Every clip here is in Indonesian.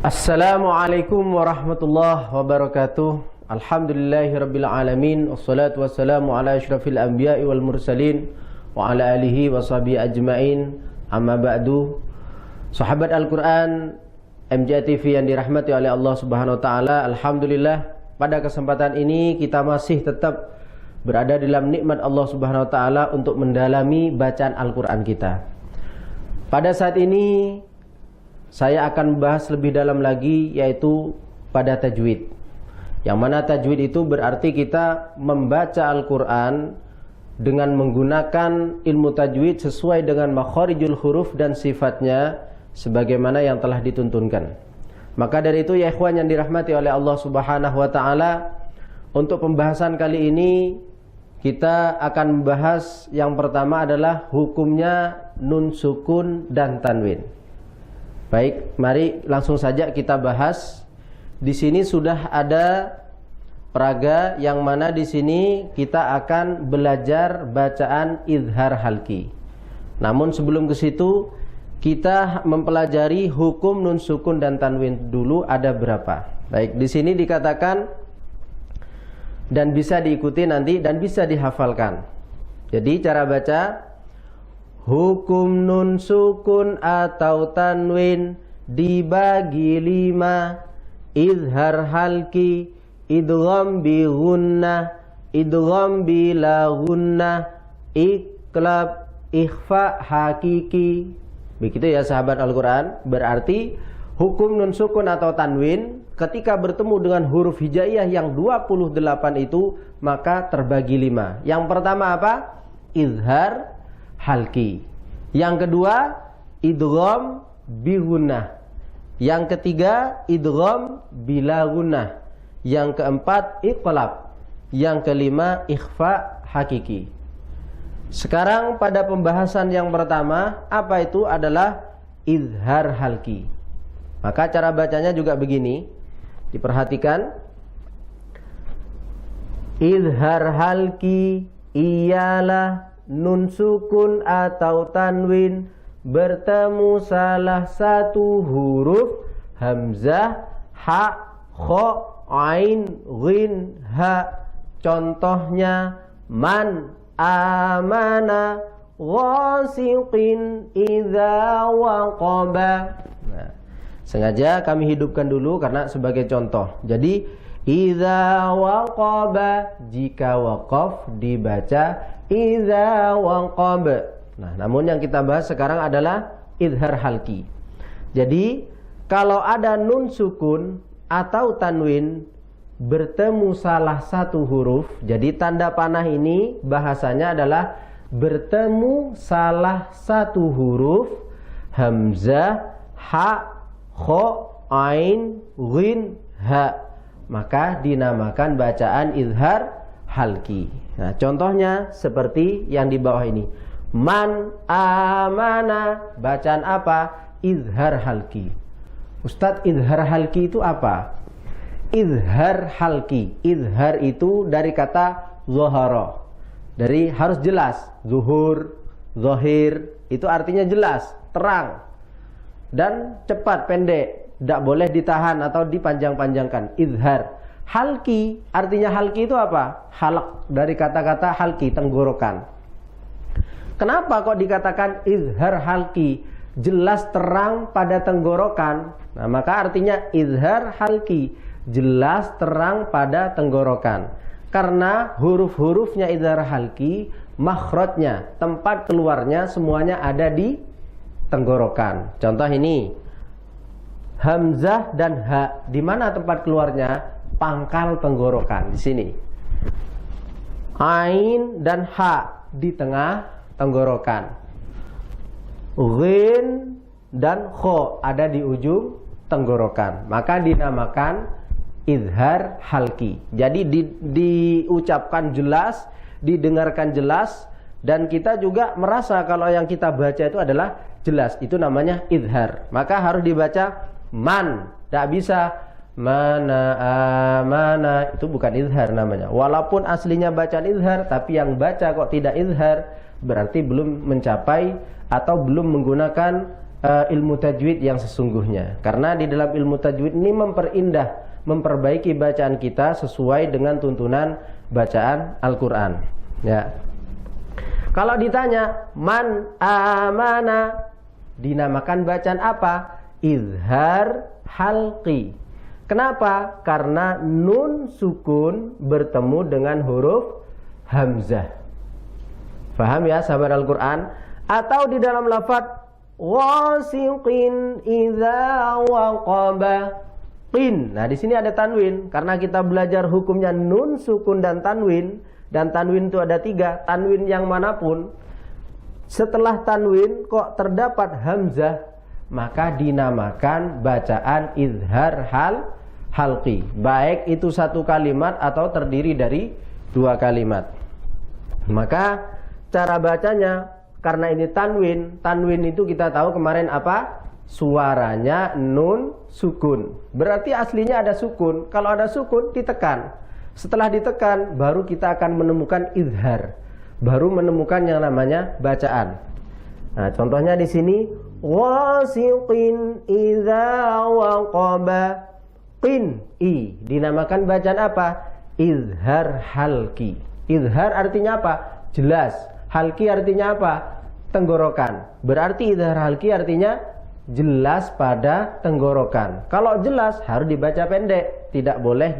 Assalamualaikum warahmatullahi wabarakatuh. Alhamdulillahirabbil alamin. Wassalatu wassalamu ala asyrafil anbiya'i wal mursalin wa ala alihi washabihi ajmain. Amma ba'du. Sahabat Al-Qur'an MJ TV yang dirahmati oleh Allah Subhanahu wa taala, alhamdulillah pada kesempatan ini kita masih tetap berada dalam nikmat Allah Subhanahu wa taala untuk mendalami bacaan Al-Qur'an kita. Pada saat ini saya akan membahas lebih dalam lagi, yaitu pada tajwid. Yang mana tajwid itu berarti kita membaca Al-Quran dengan menggunakan ilmu tajwid sesuai dengan makharijul huruf dan sifatnya sebagaimana yang telah dituntunkan. Maka dari itu ya ikhwan yang dirahmati oleh Allah Subhanahu wa taala, untuk pembahasan kali ini kita akan membahas yang pertama adalah hukumnya nun sukun dan tanwin. Baik, mari langsung saja kita bahas. Di sini sudah ada peraga yang mana di sini kita akan belajar bacaan izhar halki. Namun sebelum ke situ kita mempelajari hukum nun sukun dan tanwin dulu ada berapa. Baik, di sini dikatakan dan bisa diikuti nanti dan bisa dihafalkan. Jadi cara baca hukum nun sukun atau tanwin dibagi 5: izhar halki, idgham bi gunnah, idgham bila gunnah, iqlab, ikhfa hakiki. Begitu ya sahabat Al-Quran. Berarti hukum nun sukun atau tanwin ketika bertemu dengan huruf hijaiyah yang 28 itu maka terbagi 5. Yang pertama apa? Izhar halki. Yang kedua idgham bi gunnah. Yang ketiga idgham bila gunnah. Yang keempat iqlab. Yang kelima ikhfa hakiki. Sekarang pada pembahasan yang pertama, apa itu adalah izhar halki. Maka cara bacanya juga begini. Diperhatikan. Izhar halki ialah nun sukun atau tanwin bertemu salah satu huruf hamzah, ha, kha, ain, ghin, ha. Contohnya man amana ghasiqin idza waqaba. Nah, sengaja kami hidupkan dulu karena sebagai contoh. Jadi idza waqaba, jika waqaf dibaca idza waqab. Nah, namun yang kita bahas sekarang adalah izhar halki. Jadi, kalau ada nun sukun atau tanwin bertemu salah satu huruf, jadi tanda panah ini bahasanya adalah bertemu salah satu huruf hamzah, ha, kha, ain, ghin, ha, maka dinamakan bacaan izhar halki. Nah, contohnya seperti yang di bawah ini. Man amana, bacaan apa? Izhar halki. Ustadz, izhar halki itu apa? Izhar halki. Izhar itu dari kata zohara. Dari harus jelas. Zuhur, zohir, itu artinya jelas, terang. Dan cepat, pendek. Tidak boleh ditahan atau dipanjang-panjangkan. Izhar. Halki, artinya halki itu apa? Halak, dari kata-kata halki, tenggorokan. Kenapa kok dikatakan izhar halki? Jelas terang pada tenggorokan. Nah, maka artinya izhar halki, jelas terang pada tenggorokan. Karena huruf-hurufnya izhar halki, makhrajnya, tempat keluarnya semuanya ada di tenggorokan. Contoh ini, hamzah dan ha, di mana tempat keluarnya? Pangkal tenggorokan, di sini. Ain dan ha di tengah tenggorokan. Ghin dan kho ada di ujung tenggorokan. Maka dinamakan izhar halki. Jadi diucapkan jelas, didengarkan jelas, dan kita juga merasa kalau yang kita baca itu adalah jelas. Itu namanya izhar. Maka harus dibaca man. Tidak bisa mana amana, itu bukan izhar namanya. Walaupun aslinya bacaan izhar, tapi yang baca kok tidak izhar, berarti belum mencapai atau belum menggunakan ilmu tajwid yang sesungguhnya. Karena di dalam ilmu tajwid ini memperindah, memperbaiki bacaan kita sesuai dengan tuntunan bacaan Al-Qur'an. Ya. Kalau ditanya man amana, dinamakan bacaan apa? Izhar halqi. Kenapa? Karena nun sukun bertemu dengan huruf hamzah. Paham ya sahabat Al-Qur'an? Atau di dalam lafaz wasiqin idza waqaba qin. Nah, di sini ada tanwin. Karena kita belajar hukumnya nun sukun dan tanwin itu ada 3, tanwin yang manapun. Setelah tanwin kok terdapat hamzah, maka dinamakan bacaan izhar halqi. Baik itu satu kalimat atau terdiri dari 2 kalimat. Maka cara bacanya, karena ini tanwin itu kita tahu kemarin apa? Suaranya nun sukun. Berarti aslinya ada sukun. Kalau ada sukun ditekan. Setelah ditekan baru kita akan menemukan izhar. Baru menemukan yang namanya bacaan. Nah, contohnya di sini wasiqin idza waqaba qin i. Dinamakan bacaan apa? Izhar halqi. Izhar artinya apa? Jelas. Halqi artinya apa? Tenggorokan. Berarti izhar halqi artinya jelas pada tenggorokan. Kalau jelas harus dibaca pendek, tidak boleh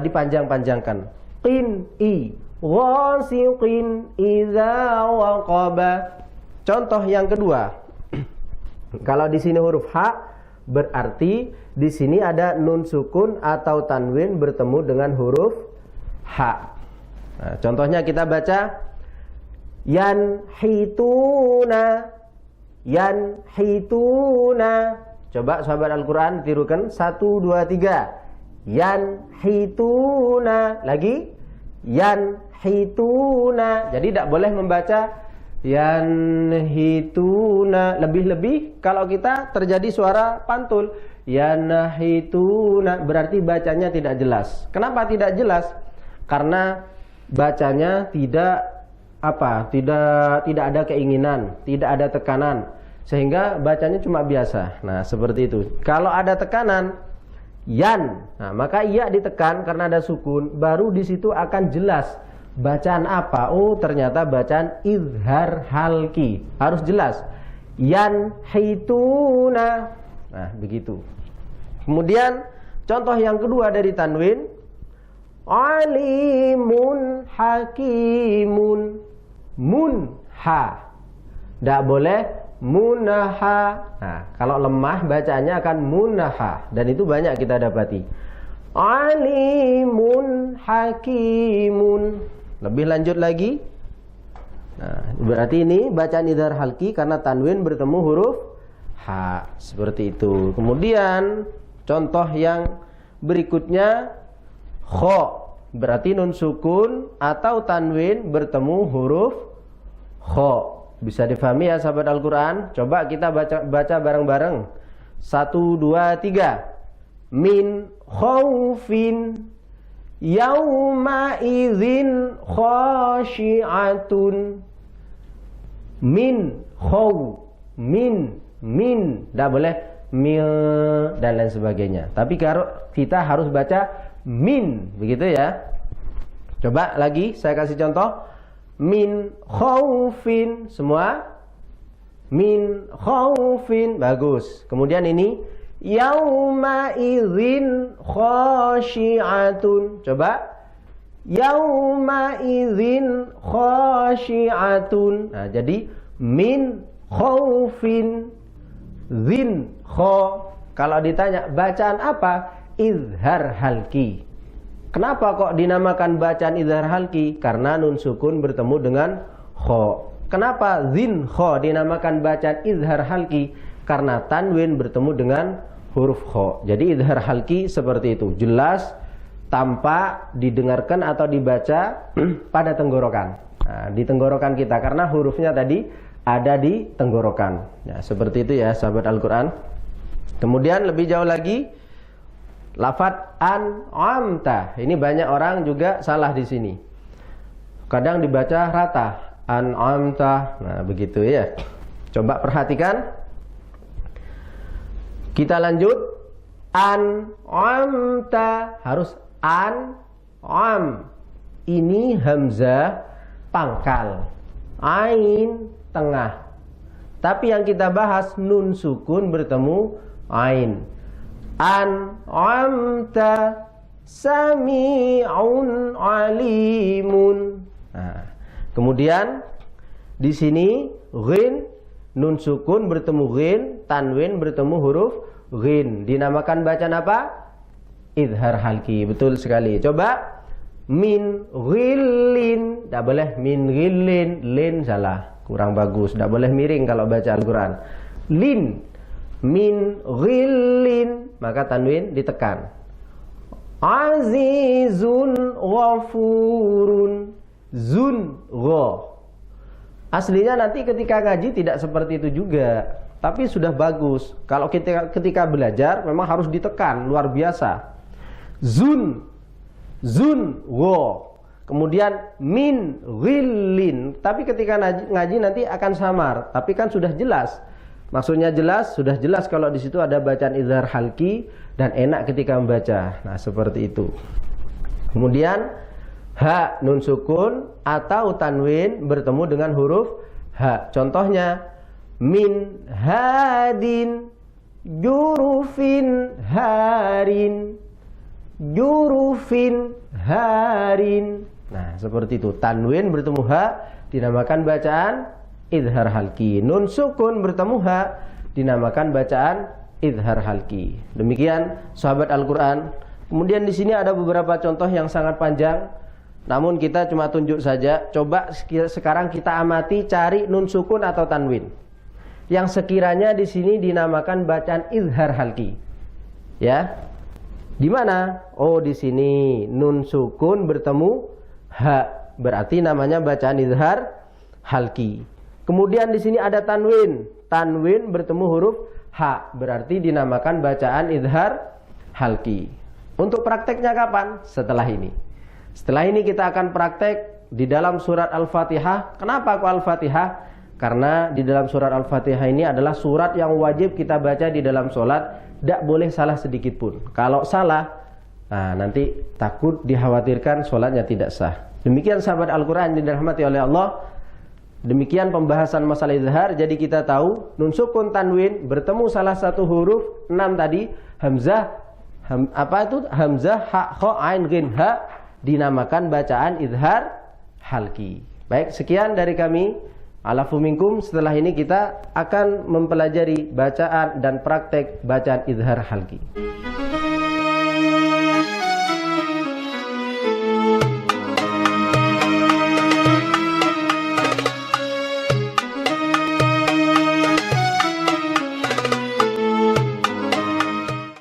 dipanjang-panjangkan. Qin i wasiqin idza waqaba. Contoh yang kedua. Kalau di sini huruf ha, berarti di sini ada nun sukun atau tanwin bertemu dengan huruf ha. Nah, contohnya kita baca yanhituna. Coba sahabat Al-Qur'an tirukan 1 2 3. Yanhituna. Lagi yanhituna. Jadi tidak boleh membaca yanhituna lebih-lebih. Kalau kita terjadi suara pantul yanhituna, berarti bacanya tidak jelas. Kenapa tidak jelas? Karena bacanya tidak ada keinginan, tidak ada tekanan, sehingga bacanya cuma biasa. Nah, seperti itu. Kalau ada tekanan yan, nah maka iya ditekan karena ada sukun, baru di situ akan jelas bacaan apa. Oh, ternyata bacaan izhar halqi. Harus jelas. Yanhituna. Nah, begitu. Kemudian contoh yang kedua dari tanwin, alimun hakimun. Munha. Tidak boleh munaha. Nah, kalau lemah bacaannya akan munaha, dan itu banyak kita dapati. Alimun hakimun. Lebih lanjut lagi. Nah, berarti ini bacaan izhar halqi karena tanwin bertemu huruf ha. Seperti itu. Kemudian contoh yang berikutnya kho. Berarti nun sukun atau tanwin bertemu huruf kho. Bisa difahami ya sahabat Al-Qur'an? Coba kita baca bareng-bareng. 1 2 3. Min khaufin yauma idzin khashi'atun. Min khaw. Min. Tidak boleh mil dan lain sebagainya. Tapi kita harus baca min, begitu ya. Coba lagi saya kasih contoh. Min khaufin, semua min khaufin, bagus. Kemudian ini yauma idzin khashi'atun. Coba yauma idzin khashi'atun. Nah, jadi min khaufin zin kho. Kalau ditanya bacaan apa? Izhar halqi. Kenapa kok dinamakan bacaan izhar halqi? Karena nun sukun bertemu dengan kho. Kenapa zin kho dinamakan bacaan izhar halqi? Karena tanwin bertemu dengan huruf kho. Jadi izhar halqi seperti itu, jelas tanpa didengarkan atau dibaca pada tenggorokan. Nah, di tenggorokan kita karena hurufnya tadi ada di tenggorokan. Ya, seperti itu ya sahabat Al-Qur'an. Kemudian lebih jauh lagi, lafadz an'amta. Ini banyak orang juga salah di sini. Kadang dibaca rata, an'amta. Nah, begitu ya. Coba perhatikan. Kita lanjut. An'amta, harus an-am. Ini hamzah pangkal, ain tengah. Tapi yang kita bahas nun sukun bertemu ain. An'amta sami'un alimun. Nah, kemudian di sini ghin, nun sukun bertemu ghin, tanwin bertemu huruf ghin. Dinamakan bacaan apa? Idhar halki. Betul sekali. Coba. Min ghillin. Tidak boleh min ghillin. Lin salah. Kurang bagus. Tidak boleh miring kalau baca Al-Quran. Lin. Min ghillin. Maka tanwin ditekan. Azizun ghafurun. Zun gha. Aslinya nanti ketika ngaji tidak seperti itu juga. Tapi sudah bagus. Kalau ketika belajar memang harus ditekan, luar biasa. Zun wo. Kemudian min ghillin. Tapi ketika ngaji nanti akan samar. Tapi kan sudah jelas. Maksudnya jelas, sudah jelas kalau di situ ada bacaan izhar halki dan enak ketika membaca. Nah, seperti itu. Kemudian ha nun sukun atau tanwin bertemu dengan huruf ha. Contohnya min hadin jurufin harin, jurufin harin. Nah, seperti itu. Tanwin bertemu ha dinamakan bacaan idhar halki. Nun sukun bertemu ha dinamakan bacaan idhar halki. Demikian sahabat Al-Quran. Kemudian di sini ada beberapa contoh yang sangat panjang, namun kita cuma tunjuk saja. Coba sekarang kita amati, cari nun sukun atau tanwin yang sekiranya di sini dinamakan bacaan izhar halki. Ya. Di mana? Oh, di sini nun sukun bertemu ha, berarti namanya bacaan izhar halki. Kemudian di sini ada tanwin. Tanwin bertemu huruf ha, berarti dinamakan bacaan izhar halki. Untuk prakteknya kapan? Setelah ini. Setelah ini kita akan praktek di dalam surat Al-Fatihah. Kenapa kok Al-Fatihah? Karena di dalam surat Al-Fatihah ini adalah surat yang wajib kita baca di dalam sholat. Tidak boleh salah sedikit pun. Kalau salah, nah, nanti takut dikhawatirkan sholatnya tidak sah. Demikian sahabat Al-Quran yang dirahmati oleh Allah. Demikian pembahasan masalah izhar. Jadi kita tahu nun sukun tanwin bertemu salah satu huruf 6 tadi, hamzah, hamzah, ha, kha, ain, ghin, ha, dinamakan bacaan izhar halki. Baik, sekian dari kami. Alafu minkum. Setelah ini kita akan mempelajari bacaan dan praktek bacaan izhar halki.